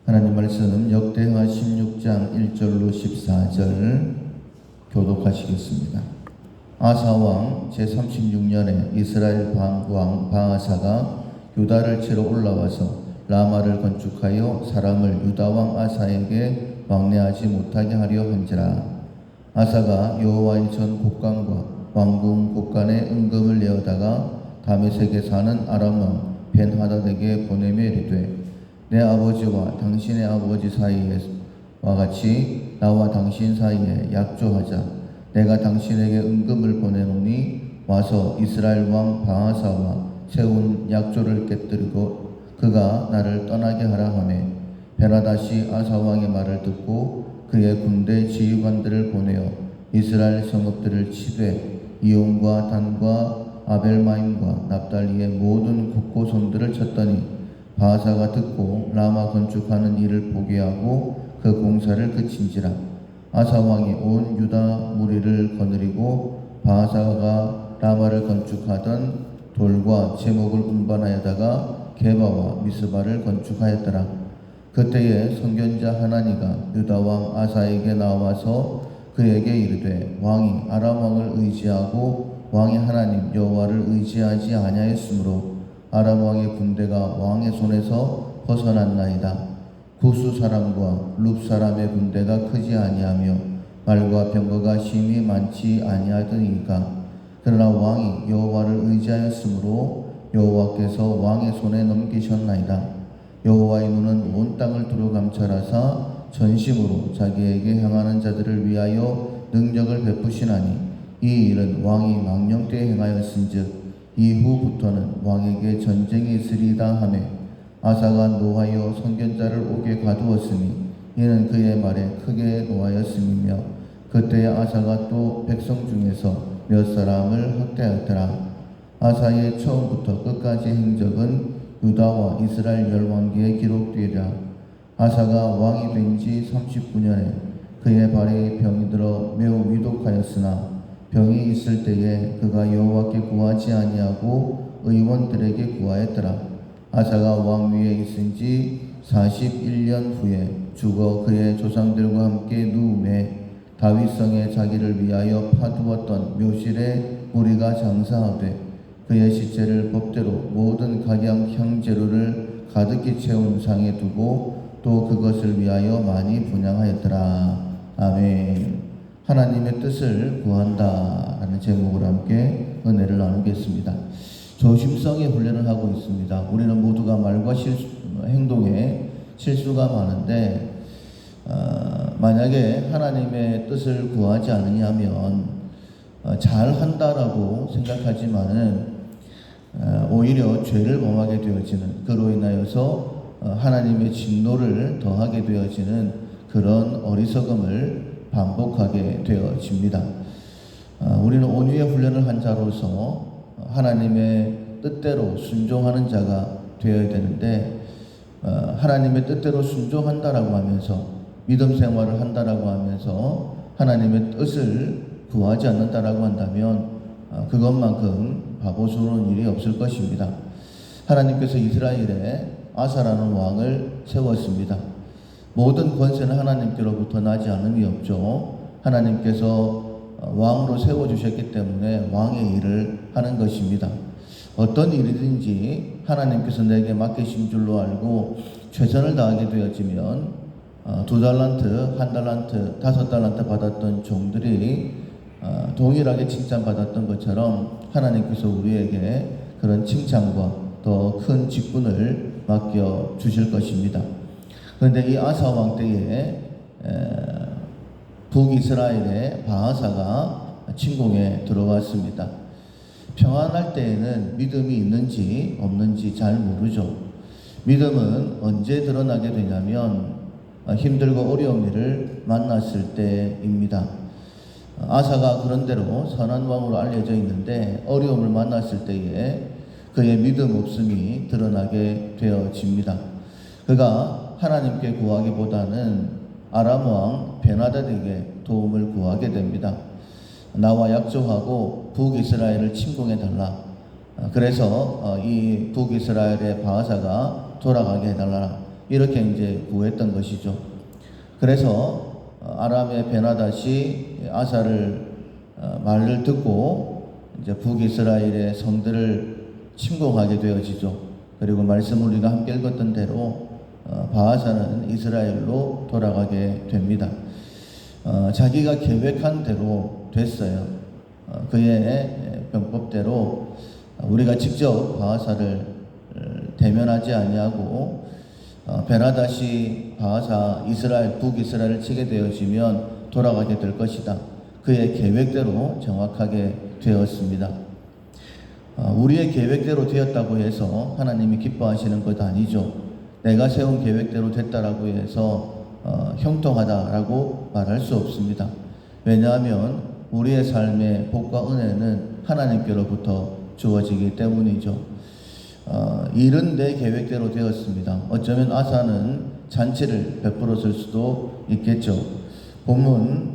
하나님 말씀 역대하 16장 1절로 14절 교독하시겠습니다. 아사왕 제36년에 이스라엘 왕 바하사가 유다를 치러 올라와서 라마를 건축하여 사람을 유다왕 아사에게 왕래하지 못하게 하려 한지라. 아사가 여호와의 전 곡간과 왕궁 곡간에 은금을 내어다가 다메섹에 사는 아람왕 벤하닷에게 보내며 이르되 내 아버지와 당신의 아버지 사이와 같이 나와 당신 사이에 약조하자. 내가 당신에게 은금을 보내노니 와서 이스라엘 왕 바하사와 세운 약조를 깨뜨리고 그가 나를 떠나게 하라 하매 베나다시 아사 왕의 말을 듣고 그의 군대 지휘관들을 보내어 이스라엘 성읍들을 치되 이온과 단과 아벨마임과 납달리의 모든 국고성들을 쳤더니 바하사가 듣고 라마 건축하는 일을 포기하고 그 공사를 그친지라. 아사 왕이 온 유다 무리를 거느리고 바하사가 라마를 건축하던 돌과 제목을 운반하여다가 게바와 미스바를 건축하였더라. 그때에 선견자 하나니가 유다 왕 아사에게 나와서 그에게 이르되 왕이 아람 왕을 의지하고 왕의 하나님 여호와를 의지하지 아니하였으므로 아람 왕의 군대가 왕의 손에서 벗어났나이다. 구스 사람과 룹 사람의 군대가 크지 아니하며 말과 병거가 심히 많지 아니하더니까. 그러나 왕이 여호와를 의지하였으므로 여호와께서 왕의 손에 넘기셨나이다. 여호와의 눈은 온 땅을 두루 감찰하사 전심으로 자기에게 향하는 자들을 위하여 능력을 베푸시나니 이 일은 왕이 망령 때 행하였은즉 이후부터는 왕에게 전쟁이 있으리다 하며 아사가 노하여 선견자를 옥에 가두었으니 이는 그의 말에 크게 노하였음이며 그때 아사가 또 백성 중에서 몇 사람을 학대하였더라. 아사의 처음부터 끝까지 행적은 유다와 이스라엘 열왕기에 기록되리라. 아사가 왕이 된 지 39년에 그의 발에 병이 들어 매우 위독하였으나 병이 있을 때에 그가 여호와께 구하지 아니하고 의원들에게 구하였더라. 아사가 왕위에 있은 지 41년 후에 죽어 그의 조상들과 함께 누움에 다윗성에 자기를 위하여 파두었던 묘실에 무리가 장사하되 그의 시체를 법대로 모든 각양 향재료를 가득히 채운 상에 두고 또 그것을 위하여 많이 분향하였더라. 아멘. 하나님의 뜻을 구한다 라는 제목으로 함께 은혜를 나누겠습니다. 조심성의 훈련을 하고 있습니다. 우리는 모두가 말과 행동에 실수가 많은데 만약에 하나님의 뜻을 구하지 않으냐면 잘한다라고 생각하지만은 오히려 죄를 범하게 되어지는, 그로 인하여서 하나님의 진노를 더하게 되어지는 그런 어리석음을 반복하게 되어집니다. 우리는 온유의 훈련을 한 자로서 하나님의 뜻대로 순종하는 자가 되어야 되는데 하나님의 뜻대로 순종한다라고 하면서 믿음 생활을 한다라고 하면서 하나님의 뜻을 구하지 않는다라고 한다면 그것만큼 바보스러운 일이 없을 것입니다. 하나님께서 이스라엘에 아사라는 왕을 세웠습니다. 모든 권세는 하나님께로부터 나지 않음이 없죠. 하나님께서 왕으로 세워주셨기 때문에 왕의 일을 하는 것입니다. 어떤 일이든지 하나님께서 내게 맡기신 줄로 알고 최선을 다하게 되어지면 2달란트, 1달란트, 5달란트 받았던 종들이 동일하게 칭찬받았던 것처럼 하나님께서 우리에게 그런 칭찬과 더 큰 직분을 맡겨 주실 것입니다. 그런데 이 아사 왕 때에 북이스라엘의 바하사가 침공에 들어왔습니다. 평안할 때에는 믿음이 있는지 없는지 잘 모르죠. 믿음은 언제 드러나게 되냐면 힘들고 어려운 일을 만났을 때입니다. 아사가 그런대로 선한 왕으로 알려져 있는데 어려움을 만났을 때에 그의 믿음 없음이 드러나게 되어집니다. 그가 하나님께 구하기보다는 아람 왕 베나닷에게 도움을 구하게 됩니다. 나와 약조하고 북이스라엘을 침공해달라. 그래서 이 북이스라엘의 바하사가 돌아가게 해달라. 이렇게 이제 구했던 것이죠. 그래서 아람의 베나닷이 아사를 말을 듣고 이제 북이스라엘의 성들을 침공하게 되어지죠. 그리고 말씀을 우리가 함께 읽었던 대로 바하사는 이스라엘로 돌아가게 됩니다. 자기가 계획한 대로 됐어요. 그의 병법대로 우리가 직접 바하사를 대면하지 아니하고 베나닷이 바하사 이스라엘 북이스라엘을 치게 되어지면 돌아가게 될 것이다. 그의 계획대로 정확하게 되었습니다. 우리의 계획대로 되었다고 해서 하나님이 기뻐하시는 것 아니죠. 내가 세운 계획대로 됐다라고 해서 형통하다라고 말할 수 없습니다. 왜냐하면 우리의 삶의 복과 은혜는 하나님께로부터 주어지기 때문이죠. 일은 내 계획대로 되었습니다. 어쩌면 아사는 잔치를 베풀었을 수도 있겠죠. 본문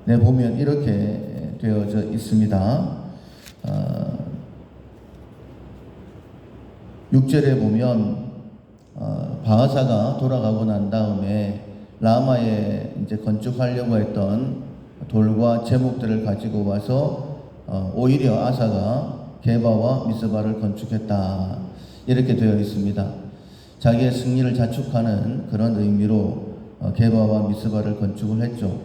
내 보면 이렇게 되어져 있습니다. 6절에 보면 바하사가 돌아가고 난 다음에 라마에 이제 건축하려고 했던 돌과 제목들을 가지고 와서 오히려 아사가 게바와 미스바를 건축했다. 이렇게 되어 있습니다. 자기의 승리를 자축하는 그런 의미로 게바와 미스바를 건축을 했죠.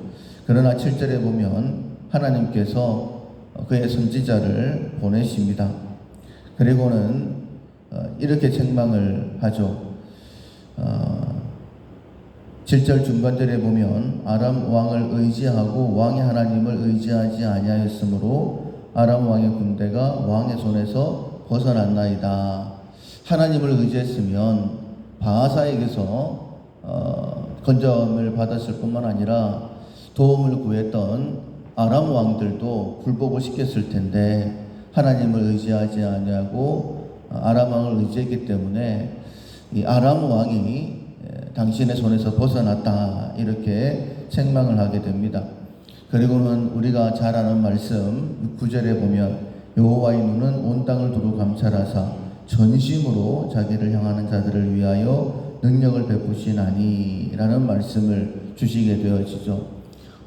그러나 7절에 보면 하나님께서 그의 선지자를 보내십니다. 그리고는 이렇게 책망을 하죠. 7절 중간절에 보면 아람 왕을 의지하고 왕의 하나님을 의지하지 아니하였으므로 아람 왕의 군대가 왕의 손에서 벗어났나이다. 하나님을 의지했으면 바하사에게서 건져움을 받았을 뿐만 아니라 도움을 구했던 아람 왕들도 굴복을 시켰을 텐데 하나님을 의지하지 아니하고 아람 왕을 의지했기 때문에 이 아람 왕이 당신의 손에서 벗어났다. 이렇게 책망을 하게 됩니다. 그리고는 우리가 잘 아는 말씀 9절에 보면 여호와의 눈은 온 땅을 두루 감찰하사 전심으로 자기를 향하는 자들을 위하여 능력을 베푸시나니 라는 말씀을 주시게 되어지죠.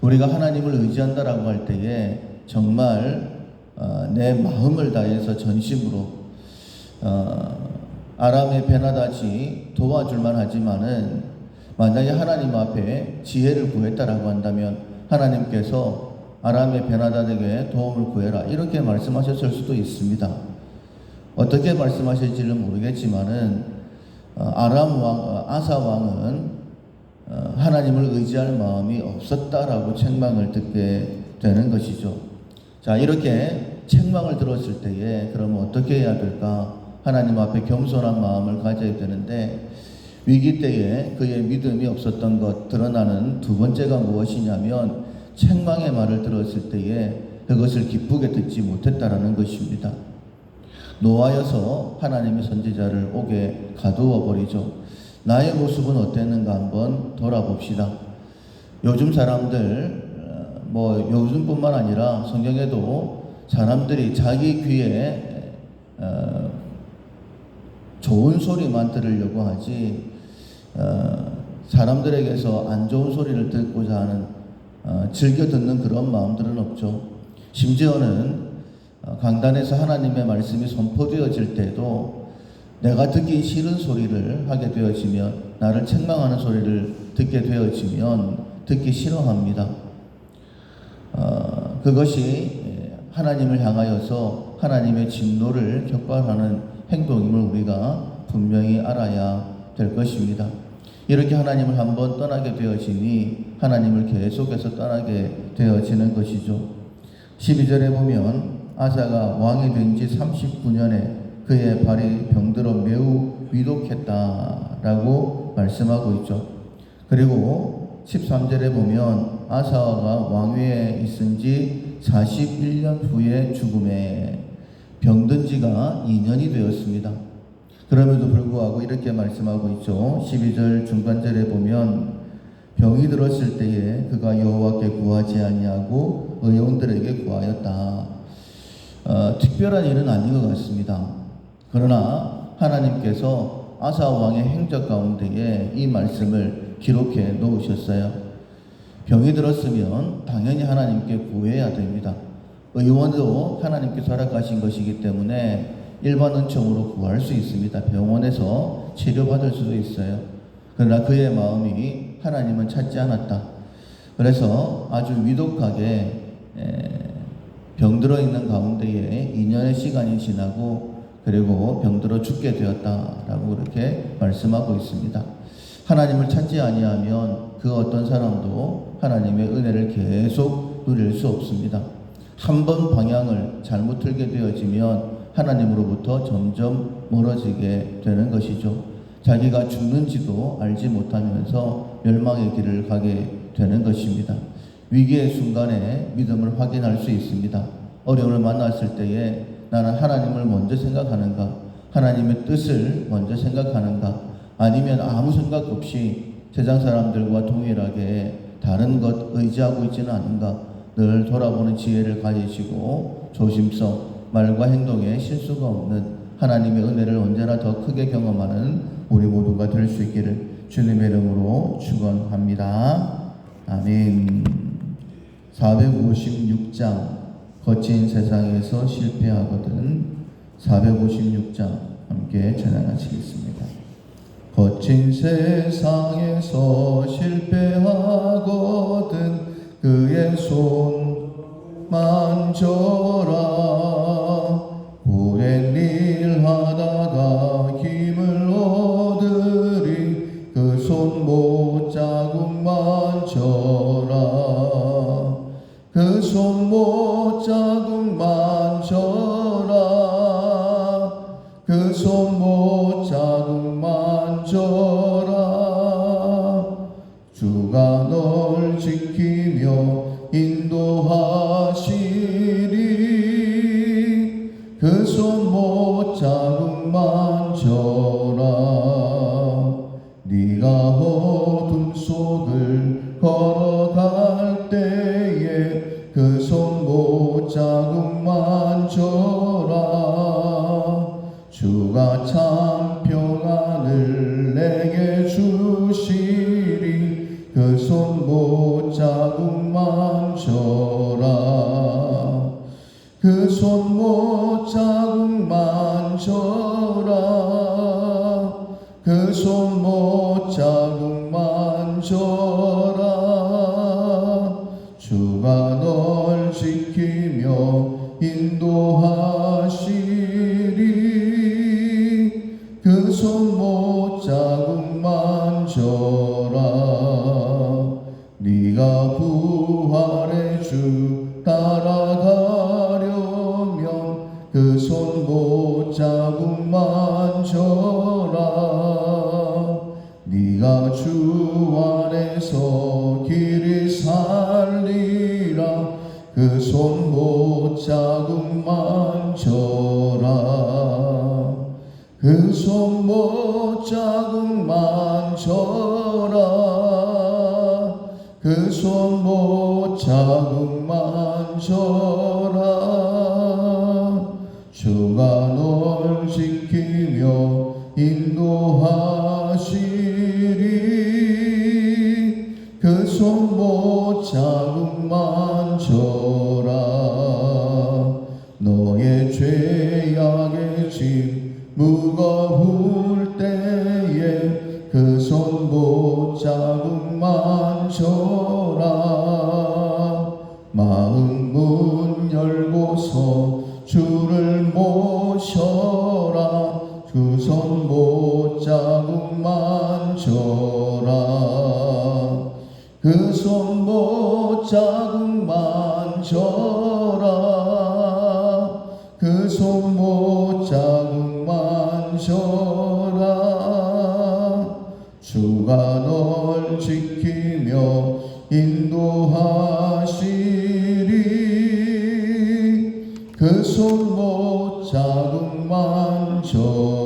우리가 하나님을 의지한다라고 할 때에 정말 내 마음을 다해서 전심으로 아람의 베나닷이 도와줄만 하지만은 만약에 하나님 앞에 지혜를 구했다라고 한다면 하나님께서 아람의 베나닷에게 도움을 구해라 이렇게 말씀하셨을 수도 있습니다. 어떻게 말씀하실지는 모르겠지만은 아람 왕 아사 왕은 하나님을 의지할 마음이 없었다라고 책망을 듣게 되는 것이죠. 자, 이렇게 책망을 들었을 때에 그러면 어떻게 해야 될까? 하나님 앞에 겸손한 마음을 가져야 되는데 위기 때에 그의 믿음이 없었던 것 드러나는 두 번째가 무엇이냐면 책망의 말을 들었을 때에 그것을 기쁘게 듣지 못했다라는 것입니다. 노하여서 하나님의 선지자를 옥에 가두어 버리죠. 나의 모습은 어땠는가 한번 돌아봅시다. 요즘 사람들 요즘뿐만 아니라 성경에도 사람들이 자기 귀에 좋은 소리만 들으려고 하지 사람들에게서 안 좋은 소리를 듣고자 하는 즐겨 듣는 그런 마음들은 없죠. 심지어는 강단에서 하나님의 말씀이 선포되어질 때도 내가 듣기 싫은 소리를 하게 되어지면 나를 책망하는 소리를 듣게 되어지면 듣기 싫어합니다. 그것이 하나님을 향하여서 하나님의 진노를 격발하는 행동임을 우리가 분명히 알아야 될 것입니다. 이렇게 하나님을 한번 떠나게 되어지니 하나님을 계속해서 떠나게 되어지는 것이죠. 12절에 보면 아사가 왕이 된 지 39년에 그의 발이 병들어 매우 위독했다라고 말씀하고 있죠. 그리고 13절에 보면 아사가 왕위에 있은 지 41년 후에 죽음에 병든 지가 2년이 되었습니다. 그럼에도 불구하고 이렇게 말씀하고 있죠. 12절 중간절에 보면 병이 들었을 때에 그가 여호와께 구하지 아니하고 의원들에게 구하였다. 특별한 일은 아닌 것 같습니다. 그러나 하나님께서 아사 왕의 행적 가운데에 이 말씀을 기록해 놓으셨어요. 병이 들었으면 당연히 하나님께 구해야 됩니다. 의원도 하나님께서 허락하신 것이기 때문에 일반 은총으로 구할 수 있습니다. 병원에서 치료받을 수도 있어요. 그러나 그의 마음이 하나님은 찾지 않았다. 그래서 아주 위독하게 병들어 있는 가운데에 2년의 시간이 지나고 그리고 병들어 죽게 되었다라고 그렇게 말씀하고 있습니다. 하나님을 찾지 아니하면 그 어떤 사람도 하나님의 은혜를 계속 누릴 수 없습니다. 한 번 방향을 잘못 틀게 되어지면 하나님으로부터 점점 멀어지게 되는 것이죠. 자기가 죽는지도 알지 못하면서 멸망의 길을 가게 되는 것입니다. 위기의 순간에 믿음을 확인할 수 있습니다. 어려움을 만났을 때에 나는 하나님을 먼저 생각하는가? 하나님의 뜻을 먼저 생각하는가? 아니면 아무 생각 없이 세상 사람들과 동일하게 다른 것 의지하고 있지는 않은가? 늘 돌아보는 지혜를 가지시고 조심성, 말과 행동에 실수가 없는 하나님의 은혜를 언제나 더 크게 경험하는 우리 모두가 될 수 있기를 주님의 이름으로 축원합니다. 아멘. 456장 거친 세상에서 실패하거든. 456장 함께 찬양하시겠습니다. 거친 세상에서 실패하거든 그의 손 만져라. 오랜 일 하다가 힘을 얻으리 그 손 못자국 만져라. 그 손 못자국 만져라. 그 손 못자국 만져라. 주가 널 지키며 인도하시리. 그 손 못자국 만져라. 네가 어둠 속을 걸어갈 때에 그 손 못자국 만져라. 주가 참 평안을 내게 주시리. 그 손 못자국 만져라. 그 손 못자국 만져라. 그 손 못자국 만져라. 주가 널 지키며 인도하시리. 그 손 못자국 만져라. 네가 부활의 주 따라가려면 그 손 못자국 만져라. 네가 주 안에서 길이 살리라. 그 손 못자국 만져라. 그 손 못자국 만져라. 그 손 못자국 만져라. 주가 널 지키며 인도하시리. 그 손 못자국 만져라. 너의 죄악의 짐 무거울 때에 그 손 못자국 만져라. 마음 문 열고서 주를 모셔라. 그 손 못자국 만져라. 그 손 못자국 만져라. 그 손 못자국 만져라. 주가 널 지키며 인도하시리. 그 손 못자국 만져라.